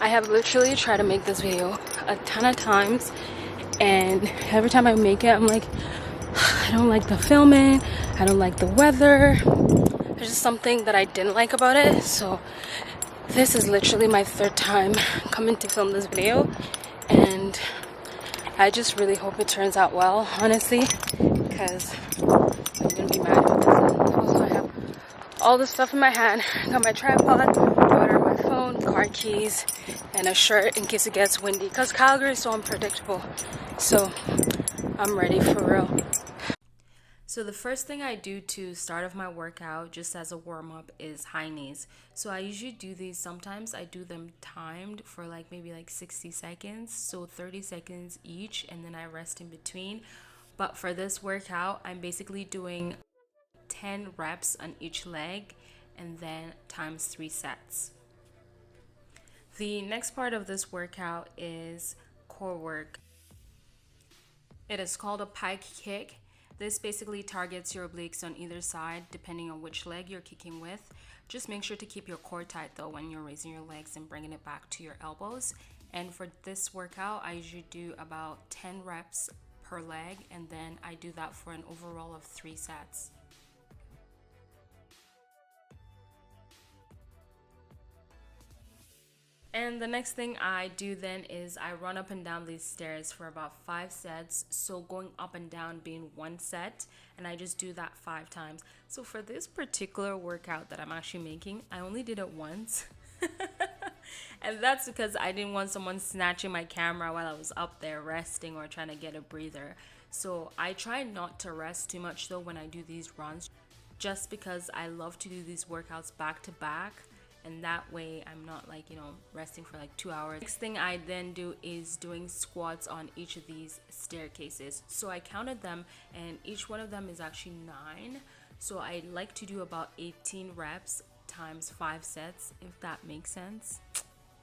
I have literally tried to make this video a ton of times, and every time I make it, I'm like, I don't like the filming, I don't like the weather. There's just something that I didn't like about it. So this is literally my third time coming to film this video, and I just really hope it turns out well, honestly, because I'm gonna be mad if it doesn't. Also, I have all the stuff in my hand. I got my tripod, water, my phone, car keys, and a shirt in case it gets windy, because Calgary is so unpredictable. So I'm ready for real. So the first thing I do to start off my workout, just as a warm-up, is high knees. So I usually do these, sometimes I do them timed for maybe 60 seconds, so 30 seconds each, and then I rest in between. But for this workout, I'm basically doing 10 reps on each leg and then times 3 sets. The next part of this workout is core work. It is called a pike kick. This basically targets your obliques on either side depending on which leg you're kicking with. Just make sure to keep your core tight though when you're raising your legs and bringing it back to your elbows. And for this workout, I usually do about 10 reps per leg, and then I do that for an overall of 3 sets. And the next thing I do then is I run up and down these stairs for about 5 sets. So going up and down being 1 set, and I just do that 5 times. So for this particular workout that I'm actually making, I only did it once. And that's because I didn't want someone snatching my camera while I was up there resting or trying to get a breather. So I try not to rest too much though when I do these runs, just because I love to do these workouts back to back. And that way I'm not resting for 2 hours. Next thing I then do is doing squats on each of these staircases. So I counted them, and each one of them is actually 9. So I like to do about 18 reps times 5 sets, if that makes sense.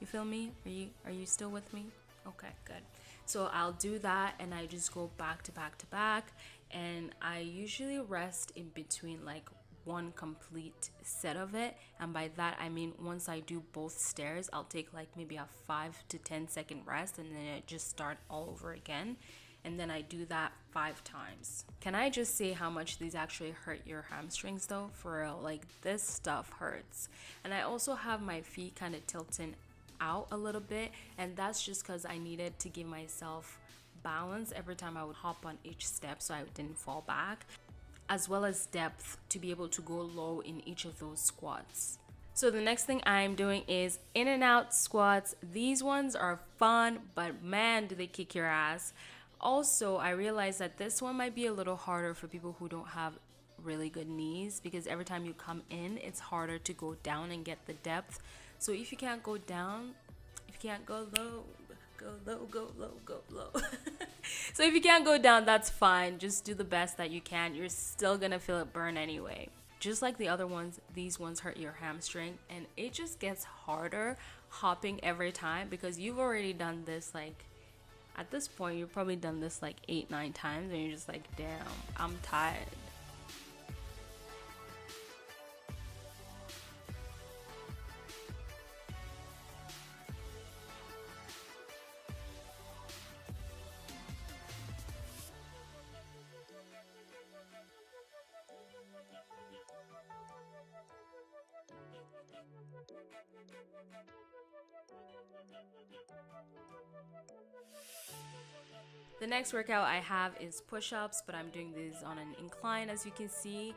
You feel me? Are you still with me? Okay, good. So I'll do that, and I just go back to back to back, and I usually rest in between one complete set of it. And by that I mean once I do both stairs, I'll take maybe a 5 to 10 second rest, and then I just start all over again. And then I do that 5 times. Can I just say how much these actually hurt your hamstrings though? For real, this stuff hurts. And I also have my feet kind of tilting out a little bit, and that's just because I needed to give myself balance every time I would hop on each step so I didn't fall back, as well as depth to be able to go low in each of those squats. So the next thing I'm doing is in and out squats. These ones are fun, but man, do they kick your ass. Also, I realized that this one might be a little harder for people who don't have really good knees, because every time you come in, it's harder to go down and get the depth. So if you can't go down, if you can't go low, go low, go low, go low. So if you can't go down, that's fine. Just do the best that you can. You're still gonna feel it burn anyway. Just like the other ones, these ones hurt your hamstring, and it just gets harder hopping every time, because you've already done this at this point you've probably done this 8-9 times, and you're just damn, I'm tired. The next workout I have is push-ups, but I'm doing these on an incline, as you can see.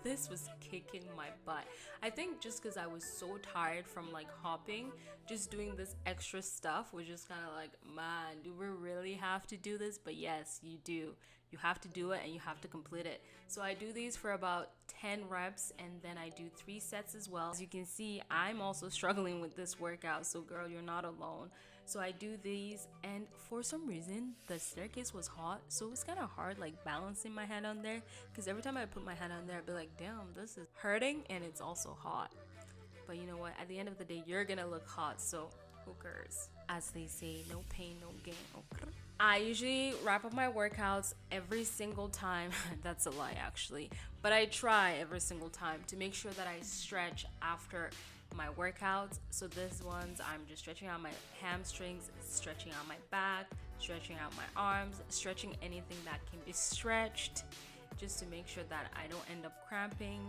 This was kicking my butt. I think just because I was so tired from hopping, just doing this extra stuff was just kind of man, do we really have to do this? But yes, you do. You have to do it, and you have to complete it. So I do these for about 10 reps, and then I do 3 sets as well. As you can see, I'm also struggling with this workout, so girl, you're not alone. So I do these, and for some reason the staircase was hot, so it was kind of hard balancing my head on there, because every time I put my head on there I'd be damn, this is hurting, and it's also hot. But you know what, at the end of the day you're gonna look hot, so who cares? As they say, no pain, no gain. Okay. I usually wrap up my workouts every single time. That's a lie actually, but I try every single time to make sure that I stretch after my workouts. So this ones, I'm just stretching out my hamstrings, stretching out my back, stretching out my arms, stretching anything that can be stretched, just to make sure that I don't end up cramping,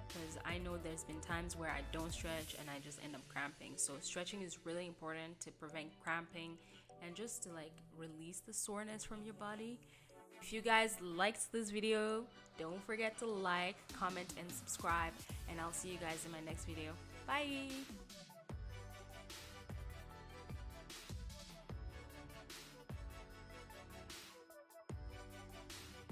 because I know there's been times where I don't stretch and I just end up cramping. So stretching is really important to prevent cramping and just to like release the soreness from your body. If you guys liked this video, don't forget to like, comment, and subscribe, and I'll see you guys in my next video. Bye!